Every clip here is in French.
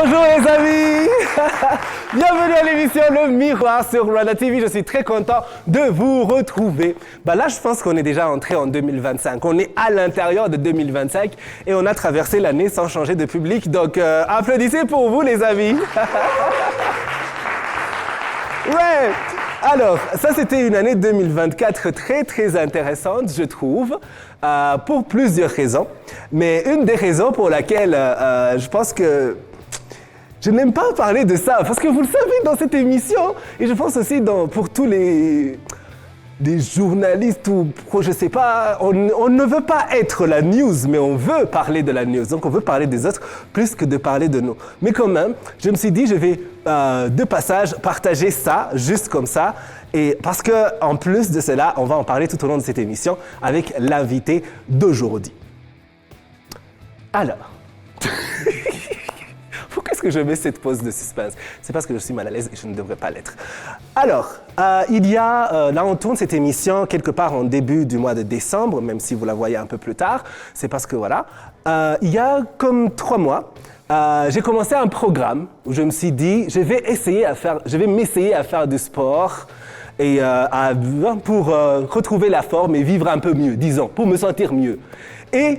Bonjour les amis. Bienvenue à l'émission Le Miroir sur Rwanda TV. Je suis très content de vous retrouver. Là, je pense qu'on est déjà entré en 2025. On est à l'intérieur de 2025 et on a traversé l'année sans changer de public. Donc, applaudissez pour vous les amis. Ouais. Alors, ça c'était une année 2024 très intéressante, je trouve, pour plusieurs raisons. Mais une des raisons pour laquelle je pense que je n'aime pas parler de ça, parce que vous le savez dans cette émission, et je pense aussi pour tous les journalistes ou je sais pas, on ne veut pas être la news, mais on veut parler de la news. Donc on veut parler des autres plus que de parler de nous. Mais quand même, je me suis dit, je vais de passage partager ça, juste comme ça. Et parce que en plus de cela, on va en parler tout au long de cette émission avec l'invité d'aujourd'hui. Alors, pourquoi est-ce que je mets cette pause de suspense? C'est parce que je suis mal à l'aise et je ne devrais pas l'être. Alors, là on tourne cette émission quelque part en début du mois de décembre, même si vous la voyez un peu plus tard. C'est parce que voilà, il y a comme 3 mois, j'ai commencé un programme où je me suis dit, je vais m'essayer à faire du sport et pour retrouver la forme et vivre un peu mieux, disons, pour me sentir mieux. Et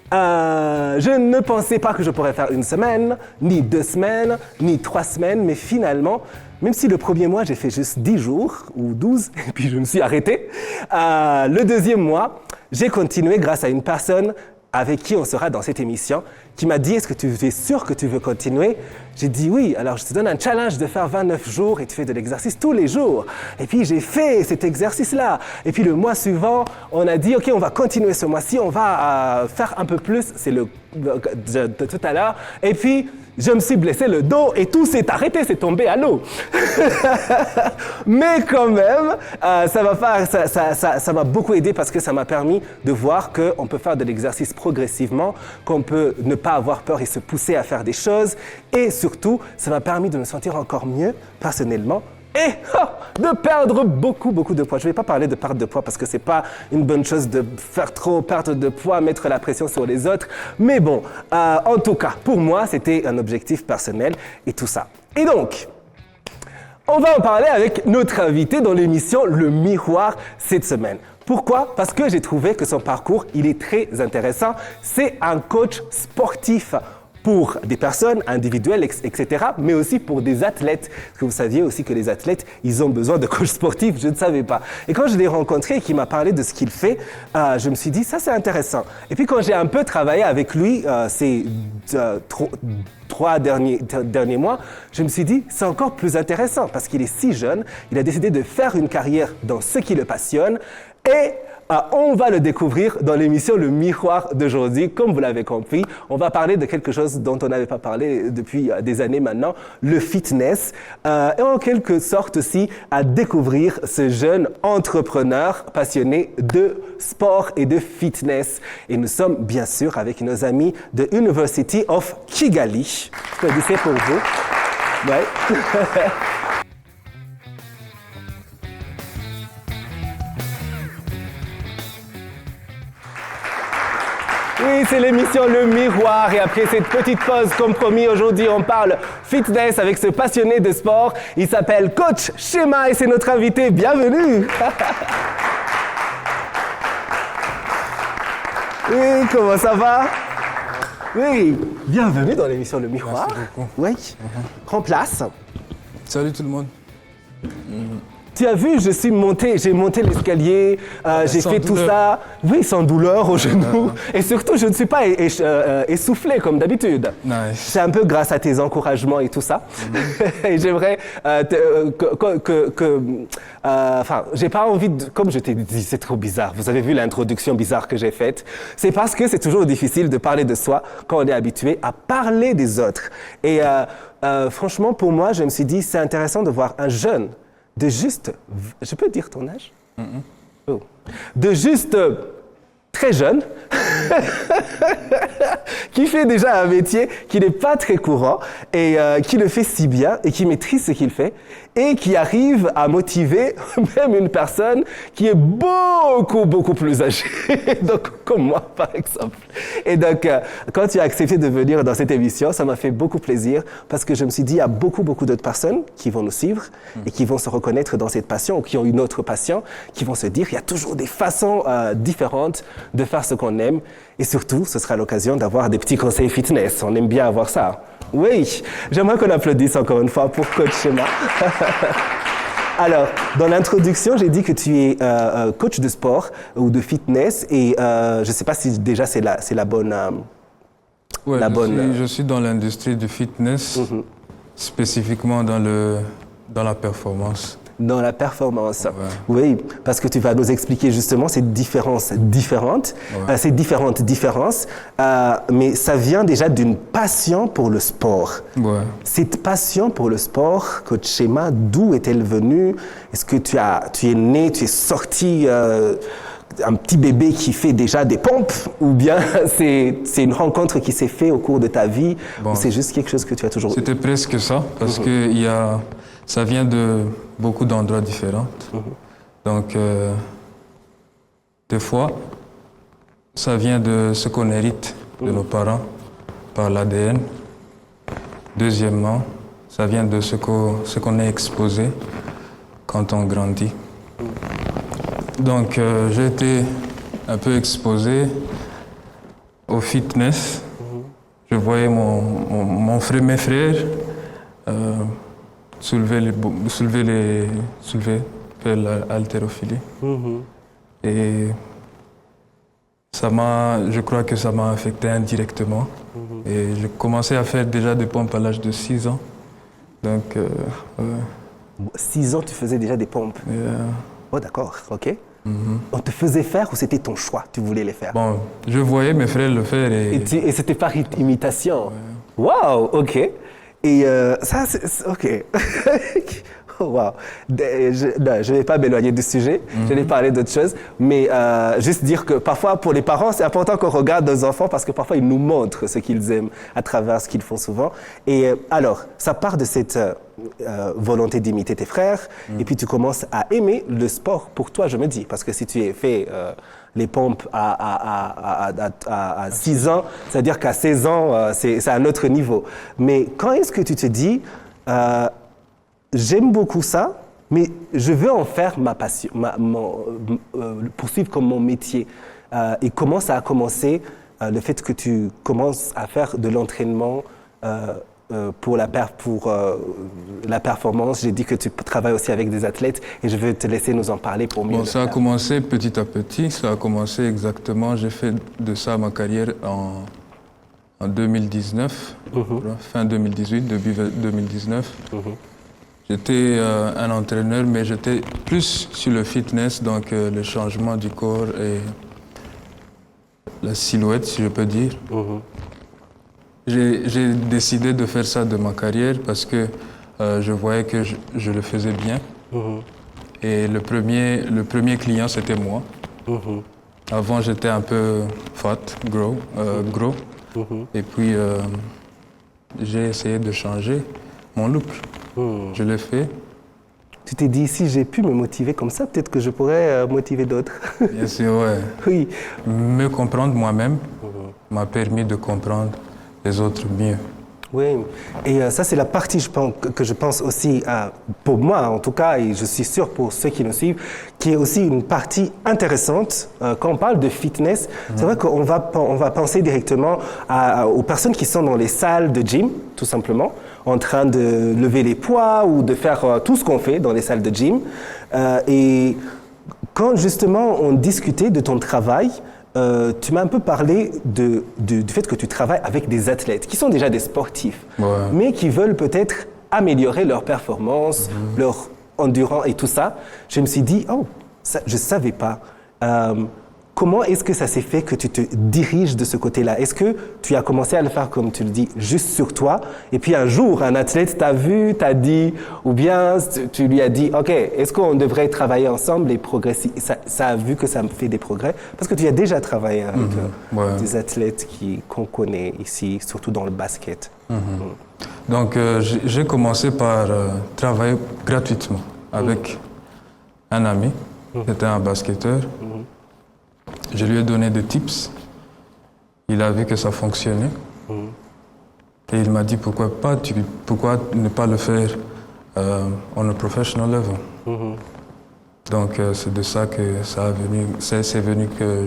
je ne pensais pas que je pourrais faire 1 semaine, ni 2 semaines, ni 3 semaines, mais finalement, même si le premier mois j'ai fait juste 10 jours ou 12, et puis je me suis arrêté, le deuxième mois, j'ai continué grâce à une personne avec qui on sera dans cette émission, qui m'a dit « Est-ce que tu es sûr que tu veux continuer ?» J'ai dit « Oui, alors je te donne un challenge de faire 29 jours et tu fais de l'exercice tous les jours. » Et puis j'ai fait cet exercice-là. Et puis le mois suivant, on a dit « Ok, on va continuer ce mois-ci, on va faire un peu plus. » C'est de tout à l'heure. Et puis, je me suis blessé le dos et tout s'est arrêté, c'est tombé à l'eau. Mais quand même, ça m'a beaucoup aidé parce que ça m'a permis de voir qu'on peut faire de l'exercice progressivement, qu'on peut ne pas avoir peur et se pousser à faire des choses. Et surtout, ça m'a permis de me sentir encore mieux personnellement et de perdre beaucoup de poids. Je ne vais pas parler de perte de poids parce que ce n'est pas une bonne chose de faire trop perdre de poids, mettre la pression sur les autres. Mais bon, en tout cas, pour moi, c'était un objectif personnel et tout ça. Et donc, on va en parler avec notre invité dans l'émission Le Miroir cette semaine. Pourquoi? Parce que j'ai trouvé que son parcours, il est très intéressant. C'est un coach sportif pour des personnes individuelles, etc., mais aussi pour des athlètes. Est-ce que vous saviez aussi que les athlètes, ils ont besoin de coachs sportifs? Je ne savais pas. Et quand je l'ai rencontré et qu'il m'a parlé de ce qu'il fait, je me suis dit, ça c'est intéressant. Et puis quand j'ai un peu travaillé avec lui ces 3 derniers mois, je me suis dit, c'est encore plus intéressant parce qu'il est si jeune, il a décidé de faire une carrière dans ce qui le passionne et on va le découvrir dans l'émission Le Miroir d'aujourd'hui. Comme vous l'avez compris, on va parler de quelque chose dont on n'avait pas parlé depuis des années maintenant, le fitness. Et en quelque sorte aussi à découvrir ce jeune entrepreneur passionné de sport et de fitness. Et nous sommes bien sûr avec nos amis de University of Kigali. Applaudissez pour vous. Ouais. Oui, c'est l'émission Le Miroir et après cette petite pause, comme promis, aujourd'hui on parle fitness avec ce passionné de sport. Il s'appelle Coach Shema et c'est notre invité. Bienvenue. Oui, comment ça va? Oui, bienvenue dans l'émission Le Miroir. Merci beaucoup. Oui, prends place. Salut tout le monde. Tu as vu, j'ai monté l'escalier, j'ai fait tout ça, oui, sans douleur au genou. Et surtout, je ne suis pas essoufflé comme d'habitude. Nice. C'est un peu grâce à tes encouragements et tout ça. Et j'aimerais j'ai pas envie de... Comme je t'ai dit, c'est trop bizarre. Vous avez vu l'introduction bizarre que j'ai faite. C'est parce que c'est toujours difficile de parler de soi quand on est habitué à parler des autres. Et franchement, pour moi, je me suis dit, c'est intéressant de voir un jeune de juste, je peux dire ton âge? Oh. De juste très jeune, qui fait déjà un métier qui n'est pas très courant et qui le fait si bien et qui maîtrise ce qu'il fait et qui arrive à motiver même une personne qui est beaucoup plus âgée, donc comme moi par exemple. Et donc, quand tu as accepté de venir dans cette émission, ça m'a fait beaucoup plaisir parce que je me suis dit, il y a beaucoup d'autres personnes qui vont nous suivre et qui vont se reconnaître dans cette passion ou qui ont une autre passion, qui vont se dire, il y a toujours des façons différentes de faire ce qu'on aime. Et surtout, ce sera l'occasion d'avoir des petits conseils fitness. On aime bien avoir ça. Oui, j'aimerais qu'on applaudisse encore une fois pour Coach Chema. Alors, dans l'introduction, j'ai dit que tu es coach de sport ou de fitness et je ne sais pas si déjà c'est la bonne... Ouais, je suis dans l'industrie du fitness, spécifiquement dans la performance. Dans la performance, ouais. Oui, parce que tu vas nous expliquer justement ces différences différentes, ouais. Ces différentes différences, mais ça vient déjà d'une passion pour le sport. Ouais. Cette passion pour le sport, Coach Chema, d'où est-elle venue? Est-ce que tu es né, tu es sorti un petit bébé qui fait déjà des pompes, ou bien c'est une rencontre qui s'est faite au cours de ta vie, ou c'est juste quelque chose que tu as toujours eu? C'était presque ça, parce que ça vient de beaucoup d'endroits différents. Donc, des fois, ça vient de ce qu'on hérite de nos parents par l'ADN. Deuxièmement, ça vient de ce qu'on est exposé quand on grandit. Donc, j'ai été un peu exposé au fitness. Je voyais mes frères soulever faire l'haltérophilie. Et je crois que ça m'a affecté indirectement. Et j'ai commencé à faire déjà des pompes à l'âge de 6 ans. Donc, 6 ans, tu faisais déjà des pompes? Oh d'accord, ok. On te faisait faire ou c'était ton choix, tu voulais les faire? Bon, je voyais mes frères le faire et c'était par imitation? Waouh, ok. Et ça, c'est ok. Oh, wow. Je ne vais pas m'éloigner du sujet, je vais parler d'autre chose, mais juste dire que parfois, pour les parents, c'est important qu'on regarde nos enfants parce que parfois, ils nous montrent ce qu'ils aiment à travers ce qu'ils font souvent. Et alors, ça part de cette volonté d'imiter tes frères, et puis tu commences à aimer le sport pour toi, je me dis, parce que si tu as fait les pompes à 6 ans, c'est-à-dire qu'à 16 ans, c'est à un autre niveau. Mais quand est-ce que tu te dis... j'aime beaucoup ça, mais je veux en faire ma passion, poursuivre comme mon métier. Et comment ça a commencé, le fait que tu commences à faire de l'entraînement pour la performance. J'ai dit que tu travailles aussi avec des athlètes et je vais te laisser nous en parler pour mieux. Bon, ça a commencé petit à petit, ça a commencé exactement, j'ai fait de ça ma carrière en 2019, fin 2018, début 2019. J'étais un entraîneur, mais j'étais plus sur le fitness, donc le changement du corps et la silhouette, si je peux dire. J'ai décidé de faire ça de ma carrière parce que je voyais que je le faisais bien. Et le premier client, c'était moi. Avant, j'étais un peu fat, gros. Et puis, j'ai essayé de changer mon look. Je l'ai fait. Tu t'es dit, si j'ai pu me motiver comme ça, peut-être que je pourrais motiver d'autres. Bien sûr, ouais. Oui. Me comprendre moi-même m'a permis de comprendre les autres mieux. Oui, et ça c'est la partie que je pense aussi, pour moi en tout cas, et je suis sûr pour ceux qui nous suivent, qui est aussi une partie intéressante. Quand on parle de fitness, c'est vrai qu'on va penser directement aux personnes qui sont dans les salles de gym, tout simplement, en train de lever les poids ou de faire tout ce qu'on fait dans les salles de gym. Et quand justement on discutait de ton travail, tu m'as un peu parlé du fait que tu travailles avec des athlètes qui sont déjà des sportifs, mais qui veulent peut-être améliorer leur performance, leur endurance et tout ça. Je me suis dit, oh, ça, je ne savais pas. comment est-ce que ça s'est fait que tu te diriges de ce côté-là? Est-ce que tu as commencé à le faire, comme tu le dis, juste sur toi, et puis un jour, un athlète t'a vu, t'a dit, ou bien tu lui as dit, OK, est-ce qu'on devrait travailler ensemble et progresser? Ça a vu que ça me fait des progrès, parce que tu as déjà travaillé avec des athlètes qu'on connaît ici, surtout dans le basket. Donc, j'ai commencé par travailler gratuitement avec un ami, c'était un basketteur. Je lui ai donné des tips. Il a vu que ça fonctionnait. Et il m'a dit pourquoi ne pas le faire on a professional level. Donc c'est de ça que c'est venu que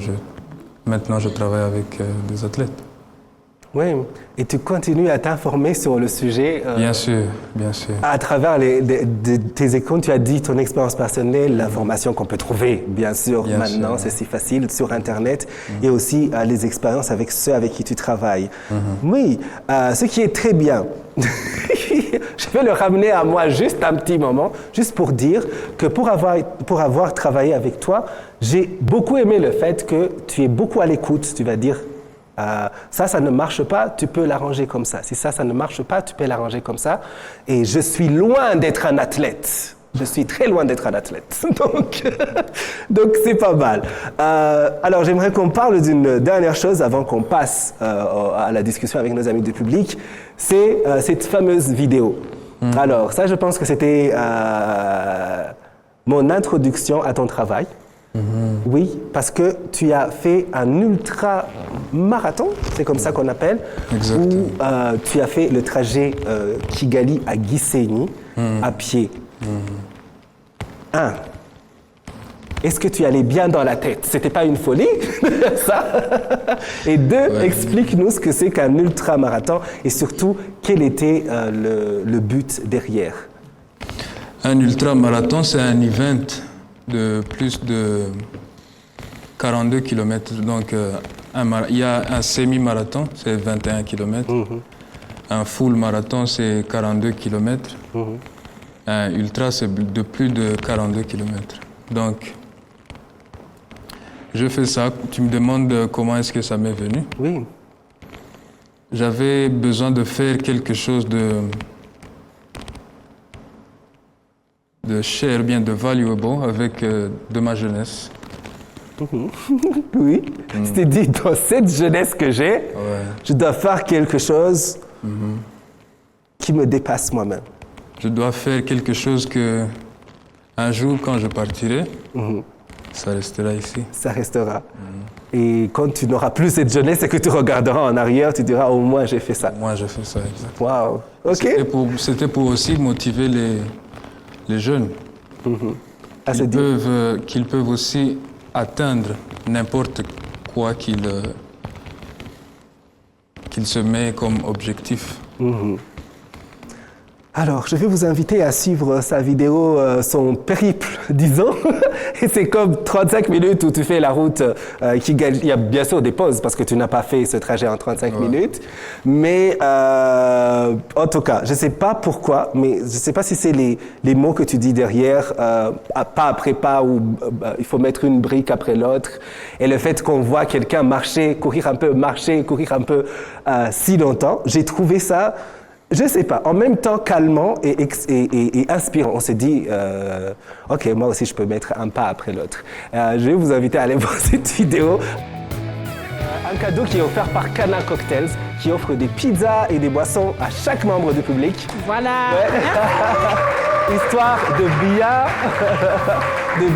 maintenant je travaille avec des athlètes. Oui, et tu continues à t'informer sur le sujet. Bien sûr, bien sûr. À travers tes écoutes, tu as dit ton expérience personnelle, l'information qu'on peut trouver, bien sûr, maintenant, c'est si facile, sur Internet, et aussi les expériences avec ceux avec qui tu travailles. Oui, ce qui est très bien. Je vais le ramener à moi juste un petit moment, juste pour dire que pour avoir travaillé avec toi, j'ai beaucoup aimé le fait que tu es beaucoup à l'écoute, tu vas dire, ça ne marche pas, tu peux l'arranger comme ça. Si ça ne marche pas, tu peux l'arranger comme ça. Et je suis loin d'être un athlète. Je suis très loin d'être un athlète. Donc c'est pas mal. Alors, j'aimerais qu'on parle d'une dernière chose avant qu'on passe à la discussion avec nos amis du public. C'est cette fameuse vidéo. Alors, ça, je pense que c'était mon introduction à ton travail. Oui, parce que tu as fait un ultra-marathon, c'est comme ça qu'on appelle, où tu as fait le trajet Kigali à Gisenyi à pied. Est-ce que tu allais bien dans la tête? C'était pas une folie, ça? Et deux, explique-nous ce que c'est qu'un ultra-marathon et surtout, quel était le but derrière? Un ultra-marathon, c'est un event de plus de 42 km. Donc, il y a un semi-marathon, c'est 21 km. Un full marathon, c'est 42 km. Un ultra, c'est de plus de 42 km. Donc, je fais ça. Tu me demandes comment est-ce que ça m'est venu? Oui. J'avais besoin de faire quelque chose de cher, bien de valuable avec de ma jeunesse. Oui, tu t'es dit, dans cette jeunesse que j'ai, je dois faire quelque chose qui me dépasse moi-même. Je dois faire quelque chose que, un jour, quand je partirai, ça restera ici. Ça restera. Et quand tu n'auras plus cette jeunesse et que tu regarderas en arrière, tu diras, au moins j'ai fait ça. Moi, j'ai fait ça, exactement. Wow, ok. C'était pour aussi motiver les jeunes. Qu'ils peuvent aussi atteindre n'importe quoi qu'ils se mettent comme objectif. Alors, je vais vous inviter à suivre sa vidéo, son périple, disons. Et c'est comme 35 minutes où tu fais la route qui gagne. Il y a bien sûr des pauses parce que tu n'as pas fait ce trajet en 35 minutes. Mais en tout cas, je ne sais pas pourquoi, mais je ne sais pas si c'est les mots que tu dis derrière, pas après pas, ou il faut mettre une brique après l'autre. Et le fait qu'on voit quelqu'un courir un peu si longtemps, j'ai trouvé ça... Je ne sais pas, en même temps calmant et inspirant. On se dit, OK, moi aussi je peux mettre un pas après l'autre. Je vais vous inviter à aller voir cette vidéo. Un cadeau qui est offert par Cana Cocktails, qui offre des pizzas et des boissons à chaque membre du public. Voilà. Ouais. Histoire de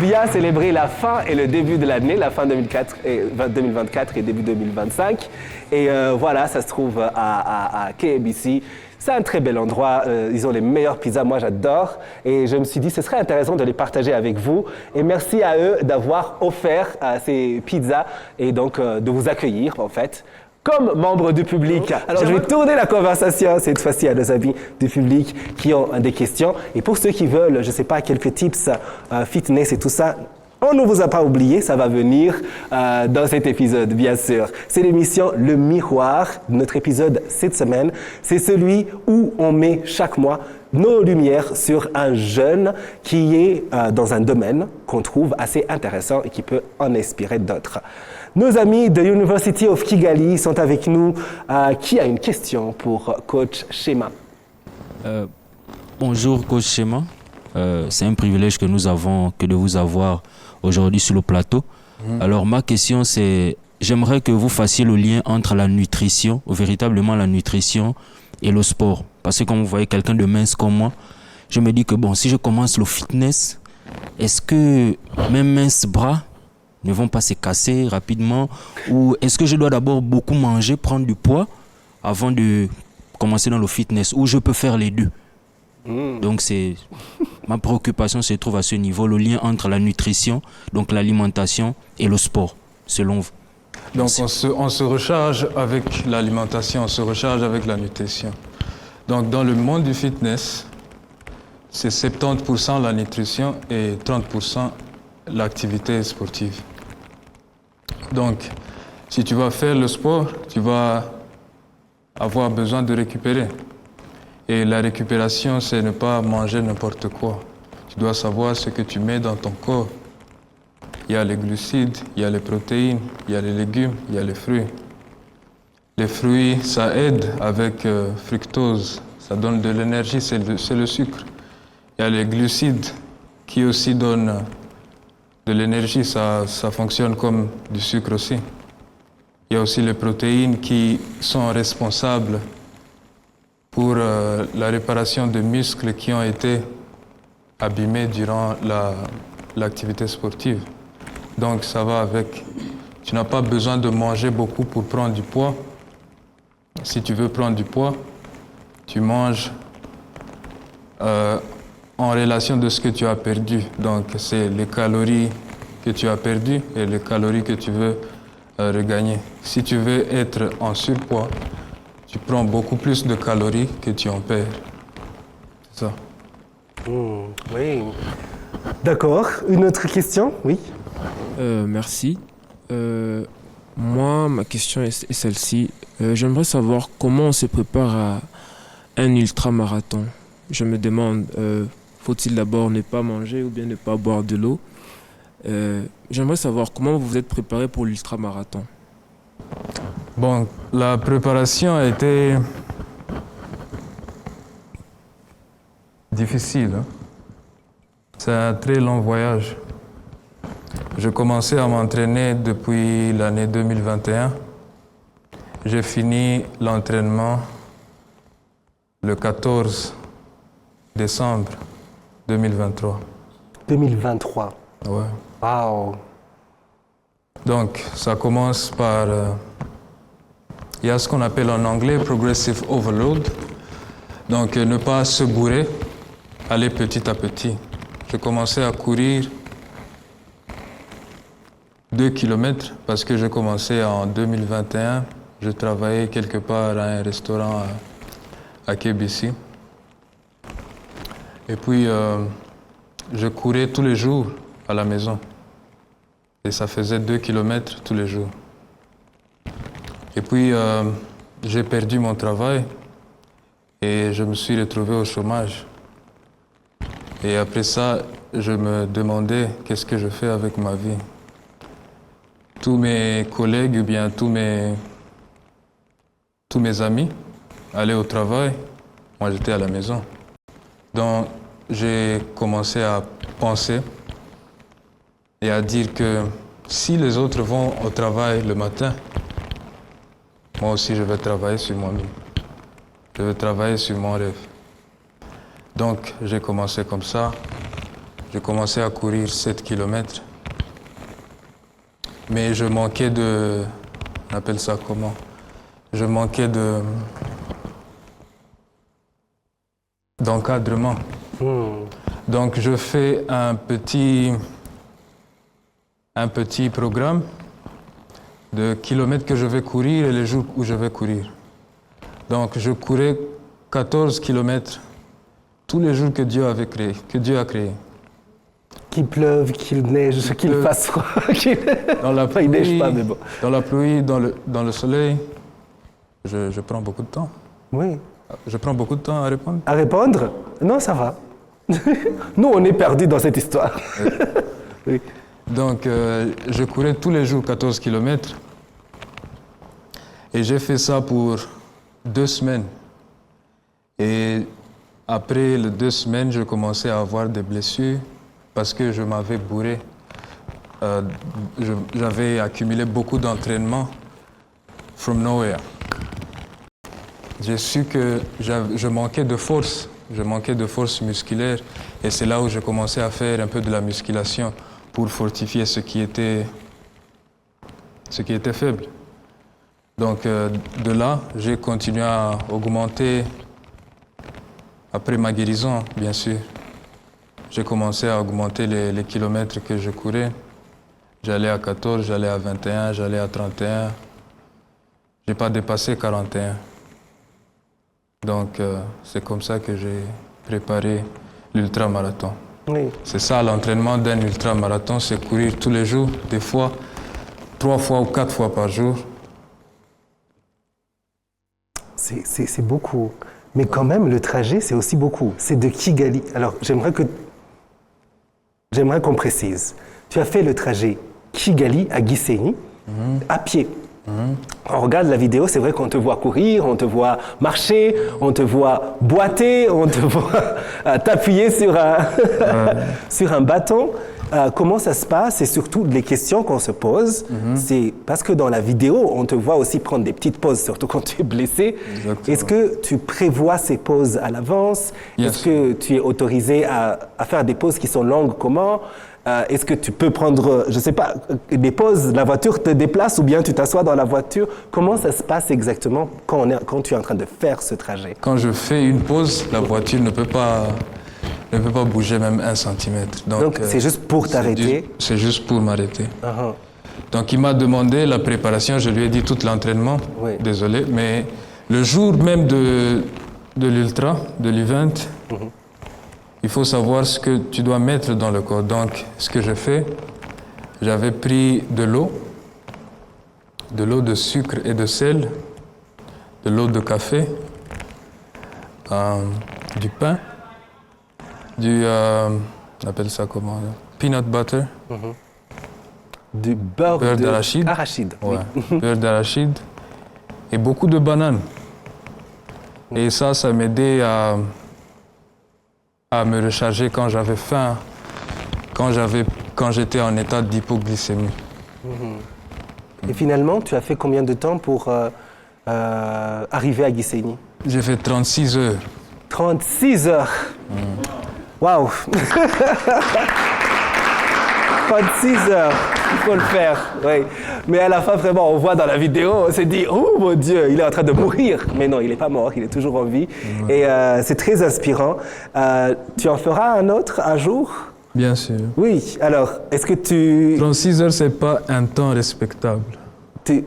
bien célébrer la fin et le début de l'année, la fin 2024 et début 2025. Et voilà, ça se trouve à KBC. C'est un très bel endroit, ils ont les meilleures pizzas, moi j'adore. Et je me suis dit, ce serait intéressant de les partager avec vous. Et merci à eux d'avoir offert ces pizzas et donc de vous accueillir en fait, comme membre du public. Alors je vais tourner la conversation cette fois-ci à nos amis du public qui ont des questions. Et pour ceux qui veulent, je ne sais pas, quelques tips fitness et tout ça, On ne vous a pas oublié, ça va venir dans cet épisode, bien sûr. C'est l'émission Le Miroir. Notre épisode cette semaine, c'est celui où on met chaque mois nos lumières sur un jeune qui est dans un domaine qu'on trouve assez intéressant et qui peut en inspirer d'autres. Nos amis de University of Kigali sont avec nous. Qui a une question pour Coach Shema? Bonjour Coach Shema. C'est un privilège que nous avons que de vous avoir aujourd'hui sur le plateau. Alors ma question c'est, j'aimerais que vous fassiez le lien entre la nutrition, véritablement la nutrition et le sport. Parce que quand vous voyez quelqu'un de mince comme moi, je me dis que bon, si je commence le fitness, est-ce que mes minces bras ne vont pas se casser rapidement? Ou est-ce que je dois d'abord beaucoup manger, prendre du poids avant de commencer dans le fitness? Ou je peux faire les deux? Donc c'est ma préoccupation se trouve à ce niveau, le lien entre la nutrition, donc l'alimentation et le sport, selon vous. Donc on se recharge avec l'alimentation, on se recharge avec la nutrition. Donc dans le monde du fitness, c'est 70% la nutrition et 30% l'activité sportive. Donc si tu vas faire le sport, tu vas avoir besoin de récupérer. Et la récupération, c'est ne pas manger n'importe quoi. Tu dois savoir ce que tu mets dans ton corps. Il y a les glucides, il y a les protéines, il y a les légumes, il y a les fruits. Les fruits, ça aide avec fructose, ça donne de l'énergie, c'est le sucre. Il y a les glucides qui aussi donnent de l'énergie, ça fonctionne comme du sucre aussi. Il y a aussi les protéines qui sont responsables pour la réparation des muscles qui ont été abîmés durant l'activité sportive. Donc ça va avec. Tu n'as pas besoin de manger beaucoup pour prendre du poids. Si tu veux prendre du poids, tu manges en relation de ce que tu as perdu. Donc c'est les calories que tu as perdues et les calories que tu veux regagner. Si tu veux être en surpoids, tu prends beaucoup plus de calories que tu en perds. C'est ça. Oui. D'accord. Une autre question? Oui. Merci. Moi, ma question est celle-ci. J'aimerais savoir comment on se prépare à un ultramarathon. Je me demande, faut-il d'abord ne pas manger ou bien ne pas boire de l'eau? J'aimerais savoir comment vous vous êtes préparé pour l'ultramarathon. Bon, la préparation a été difficile. C'est un très long voyage. J'ai commencé à m'entraîner depuis l'année 2021. J'ai fini l'entraînement le 14 décembre 2023. 2023. Ouais. Wow. Donc, ça commence par... il y a ce qu'on appelle en anglais progressive overload. Donc, ne pas se bourrer, aller petit à petit. J'ai commencé à courir 2 km parce que j'ai commencé en 2021. Je travaillais quelque part à un restaurant à KBC. Et puis, je courais tous les jours à la maison. Et ça faisait 2 km tous les jours. Et puis, j'ai perdu mon travail et je me suis retrouvé au chômage. Et après ça, je me demandais qu'est-ce que je fais avec ma vie. Tous mes collègues ou bien tous mes amis allaient au travail, moi j'étais à la maison. Donc j'ai commencé à penser et à dire que si les autres vont au travail le matin, moi aussi je vais travailler sur moi-même. Je vais travailler sur mon rêve. Donc j'ai commencé comme ça. J'ai commencé à courir 7 km. Mais je manquais de... On appelle ça comment? Je manquais d'encadrement. Donc je fais un petit programme de kilomètres que je vais courir et les jours où je vais courir. Donc je courais 14 kilomètres tous les jours que Dieu a créé. Qu'il pleuve, qu'il neige, qu'il fasse froid. Dans la Enfin, il pluie, neige pas, mais bon. dans la pluie, dans le soleil, je prends beaucoup de temps. Oui. Je prends beaucoup de temps à répondre. À répondre? Non, ça va. Nous, on est perdus dans cette histoire. Oui. Donc, je courais tous les jours 14 km. Et j'ai fait ça pour 2 semaines. Et après les 2 semaines, je commençais à avoir des blessures parce que je m'avais bourré. J'avais accumulé beaucoup d'entraînement from nowhere. J'ai su que je manquais de force. Je manquais de force musculaire. Et c'est là où j'ai commencé à faire un peu de la musculation pour fortifier ce qui était faible. Donc de là, j'ai continué à augmenter, après ma guérison, bien sûr. J'ai commencé à augmenter les kilomètres que je courais. J'allais à 14, j'allais à 21, j'allais à 31. Je n'ai pas dépassé 41. Donc c'est comme ça que j'ai préparé l'ultramarathon. Oui. C'est ça l'entraînement d'un ultramarathon, c'est courir tous les jours, des fois 3 fois ou 4 fois par jour. C'est beaucoup. Mais quand même, le trajet, c'est aussi beaucoup. C'est de Kigali. Alors, j'aimerais qu'on précise. Tu as fait le trajet Kigali à Gisenyi à pied. On regarde la vidéo, c'est vrai qu'on te voit courir, on te voit marcher, on te voit boiter, on te voit t'appuyer sur un bâton. Comment ça se passe et surtout les questions qu'on se pose, c'est parce que dans la vidéo, on te voit aussi prendre des petites pauses, surtout quand tu es blessé. Exactement. Est-ce que tu prévois ces pauses à l'avance? Bien Est-ce sûr. que tu es autorisé à faire des pauses qui sont longues? Comment? Est-ce que tu peux prendre, je ne sais pas, des pauses, la voiture te déplace ou bien tu t'assois dans la voiture? Comment ça se passe exactement quand tu es en train de faire ce trajet? Quand je fais une pause, la voiture ne peut pas bouger même 1 centimètre. Donc c'est juste pour t'arrêter? C'est juste pour m'arrêter. Uh-huh. Donc il m'a demandé la préparation, je lui ai dit tout l'entraînement, Oui. désolé, mais le jour même de l'ultra, de l'event, il faut savoir ce que tu dois mettre dans le corps. Donc ce que je fais, j'avais pris de l'eau de sucre et de sel, de l'eau de café, du pain, on appelle ça comment? Peanut butter. Du beurre d'arachide. Arachide. Ouais, beurre d'arachide et beaucoup de bananes. Et ça m'aidait à me recharger quand j'avais faim, quand j'étais en état d'hypoglycémie. Et finalement, tu as fait combien de temps pour arriver à Gisenyi? J'ai fait 36 heures. 36 heures. Waouh. 36 heures, il faut le faire, oui. Mais à la fin, vraiment, on voit dans la vidéo, on s'est dit, oh mon Dieu, il est en train de mourir. Mais non, il n'est pas mort, il est toujours en vie. Et c'est très inspirant. Tu en feras un autre un jour? Bien sûr. Oui, alors, est-ce que tu... 36 heures, c'est pas un temps respectable. tu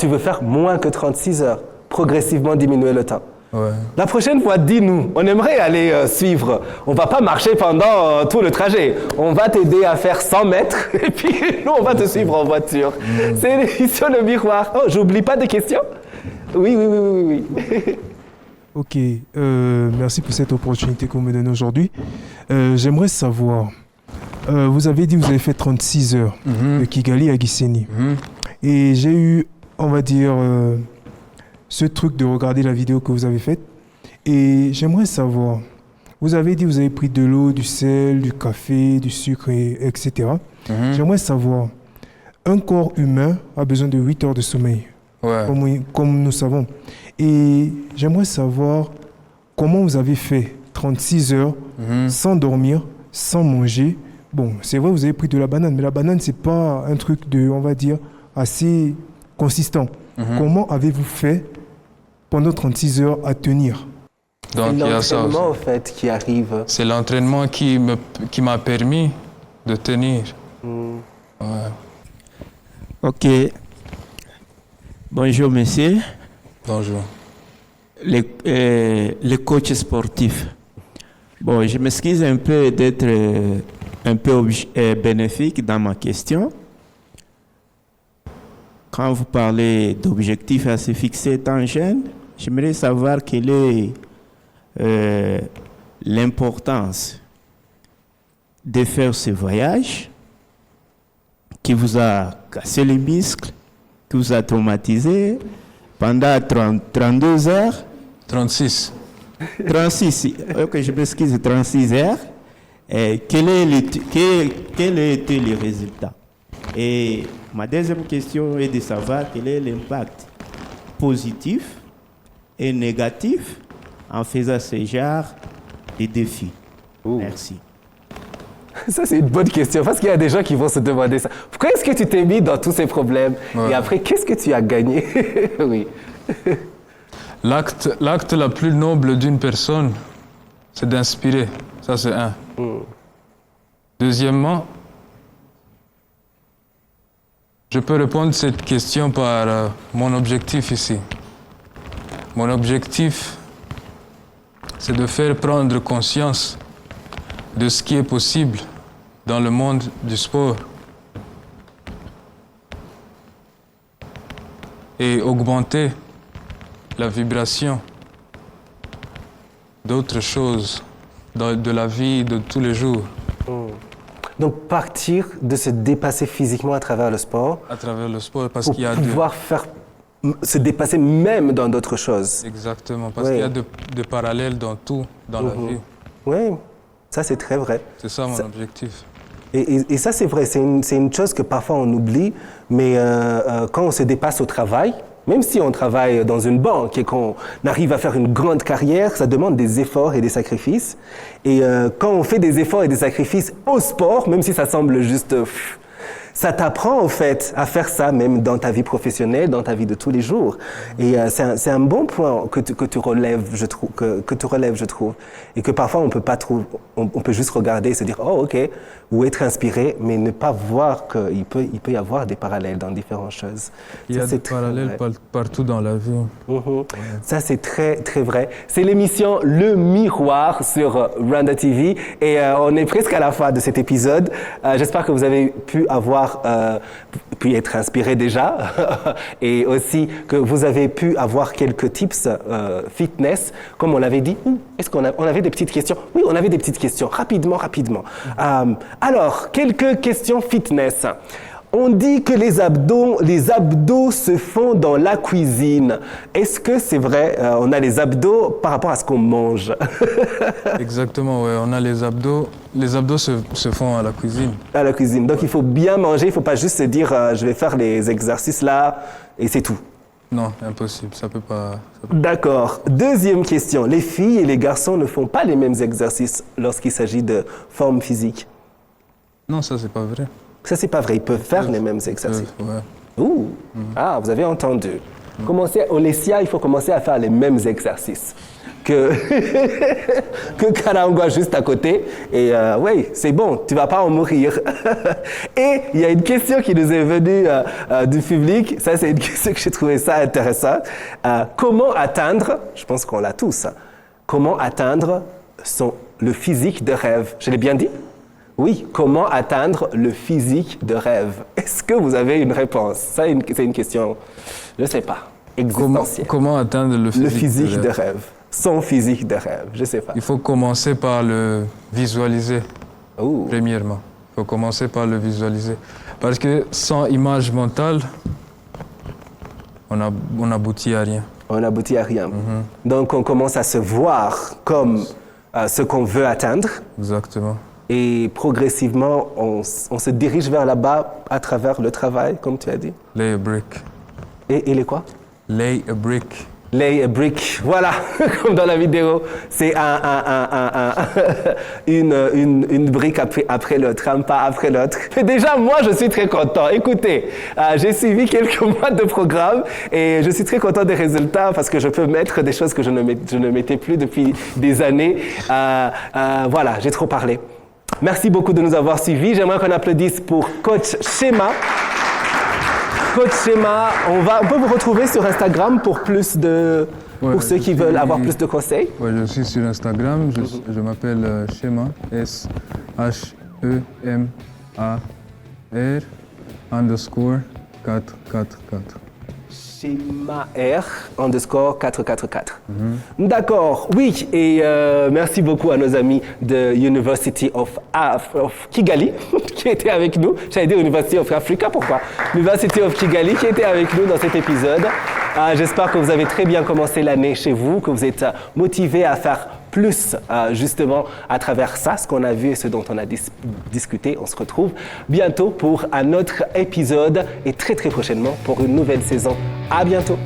veux faire moins que 36 heures, progressivement diminuer le temps. Ouais. La prochaine fois, dis-nous, on aimerait aller suivre. On va pas marcher pendant tout le trajet. On va t'aider à faire 100 mètres et puis nous, on va te suivre en voiture. C'est l'émission Le Miroir. Oh, j'oublie pas de questions? Oui. Ok, merci pour cette opportunité qu'on me donne aujourd'hui. J'aimerais savoir, vous avez dit que vous avez fait 36 heures de Kigali à Gisenyi. Et j'ai eu, on va dire, ce truc de regarder la vidéo que vous avez faite. Et j'aimerais savoir, vous avez dit que vous avez pris de l'eau, du sel, du café, du sucre, etc. J'aimerais savoir, un corps humain a besoin de 8 heures de sommeil, Ouais. comme nous savons. Et j'aimerais savoir comment vous avez fait 36 heures sans dormir, sans manger. Bon, c'est vrai, vous avez pris de la banane, mais la banane, c'est pas un truc on va dire, assez consistant. Comment avez-vous fait pendant 36 heures à tenir? Donc il y a ça aussi. l'entraînement, en fait, qui arrive. C'est l'entraînement qui m'a permis de tenir. Ouais. Ok. Bonjour, monsieur. Bonjour. Les coachs sportifs. Bon, je m'excuse un peu d'être un peu bénéfique dans ma question. Quand vous parlez d'objectifs à se fixer étant jeune, j'aimerais savoir quelle est l'importance de faire ce voyage qui vous a cassé les muscles, qui vous a traumatisé pendant 32 heures. 36. 36, ok, je m'excuse, 36 heures. Quel était le résultat? Et ma deuxième question est de savoir quel est l'impact positif et négatif en faisant ce genre de défis. Merci. Ça, c'est une bonne question, parce qu'il y a des gens qui vont se demander ça. Pourquoi est-ce que tu t'es mis dans tous ces problèmes? Ouais. Et après, qu'est-ce que tu as gagné? Oui. L'acte le plus noble d'une personne, c'est d'inspirer. Ça, c'est un. Deuxièmement, je peux répondre à cette question par mon objectif ici. Mon objectif, c'est de faire prendre conscience de ce qui est possible dans le monde du sport et augmenter la vibration d'autres choses de la vie de tous les jours. Donc, partir de se dépasser physiquement à travers le sport À travers le sport, parce pour qu'il y a pouvoir se dépasser même dans d'autres choses. Exactement, parce Oui. qu'il y a de parallèles dans tout, dans la vie. Oui, ça c'est très vrai. C'est ça mon objectif. Et ça c'est vrai, c'est une chose que parfois on oublie, mais quand on se dépasse au travail, même si on travaille dans une banque et qu'on arrive à faire une grande carrière, ça demande des efforts et des sacrifices. Et quand on fait des efforts et des sacrifices au sport, même si ça semble juste... ça t'apprend, en fait, à faire ça, même dans ta vie professionnelle, dans ta vie de tous les jours. Et c'est un bon point que tu relèves, je trouve, que tu relèves, je trouve. Et que parfois, on peut pas trouver, on peut juste regarder et se dire, oh, OK, ou être inspiré, mais ne pas voir qu'il peut y avoir des parallèles dans différentes choses. Il y Ça, a c'est des très parallèles vrai. partout dans la vie. Ça, c'est très, très vrai. C'est l'émission Le Miroir sur Rwanda TV et on est presque à la fin de cet épisode. J'espère que vous avez pu pu être inspiré déjà et aussi que vous avez pu avoir quelques tips fitness, comme on l'avait dit. Est-ce qu'on avait des petites questions? Oui, on avait des petites questions. Rapidement. Alors, quelques questions fitness. On dit que les abdos se font dans la cuisine. Est-ce que c'est vrai? On a les abdos par rapport à ce qu'on mange. Exactement, ouais. On a les abdos. Les abdos se font à la cuisine. À la cuisine. Donc il faut bien manger. Il ne faut pas juste se dire je vais faire les exercices là et c'est tout. Non, impossible. Ça peut pas. D'accord. Deuxième question. Les filles et les garçons ne font pas les mêmes exercices lorsqu'il s'agit de forme physique. Non, ça c'est pas vrai. Ça, c'est pas vrai. Ils peuvent faire les mêmes exercices. Ouais. Ouh. Ah, vous avez entendu. Au Lessia, il faut commencer à faire les mêmes exercices que Karangwa juste à côté. Et oui, c'est bon, tu vas pas en mourir. Et il y a une question qui nous est venue du public. Ça, c'est une question que j'ai trouvé ça intéressant. Comment atteindre, je pense qu'on l'a tous, comment atteindre le physique de rêve? Je l'ai bien dit? Oui, comment atteindre le physique de rêve? Est-ce que vous avez une réponse? Ça, c'est une question, je ne sais pas, existentielle. Comment atteindre le physique de rêve? Son physique de rêve, je ne sais pas. Il faut commencer par le visualiser, Ouh. premièrement. Il faut commencer par le visualiser. Parce que sans image mentale, on n'aboutit à rien. On n'aboutit à rien. Donc, on commence à se voir comme ce qu'on veut atteindre. Exactement. Et progressivement, on se dirige vers là-bas à travers le travail, comme tu as dit. Lay a brick. Et les quoi? Lay a brick. Lay a brick, voilà, comme dans la vidéo, c'est une brique après l'autre, un pas après l'autre. Mais déjà, moi, je suis très content. Écoutez, j'ai suivi quelques mois de programme et je suis très content des résultats parce que je peux mettre des choses que je ne mettais plus depuis des années. Voilà, j'ai trop parlé. Merci beaucoup de nous avoir suivis. J'aimerais qu'on applaudisse pour Coach Shema. Coach Shema, on peut vous retrouver sur Instagram pour pour ceux qui veulent avoir plus de conseils. Oui, je suis sur Instagram. Je m'appelle Shema, CHEMAR _444. CHEMAR_444. D'accord, oui, et merci beaucoup à nos amis de University of Kigali qui étaient avec nous. J'allais dire University of Africa, pourquoi? University of Kigali qui était avec nous dans cet épisode. J'espère que vous avez très bien commencé l'année chez vous, que vous êtes motivés à faire plus justement à travers ça, ce qu'on a vu et ce dont on a discuté. On se retrouve bientôt pour un autre épisode et très très prochainement pour une nouvelle saison. À bientôt.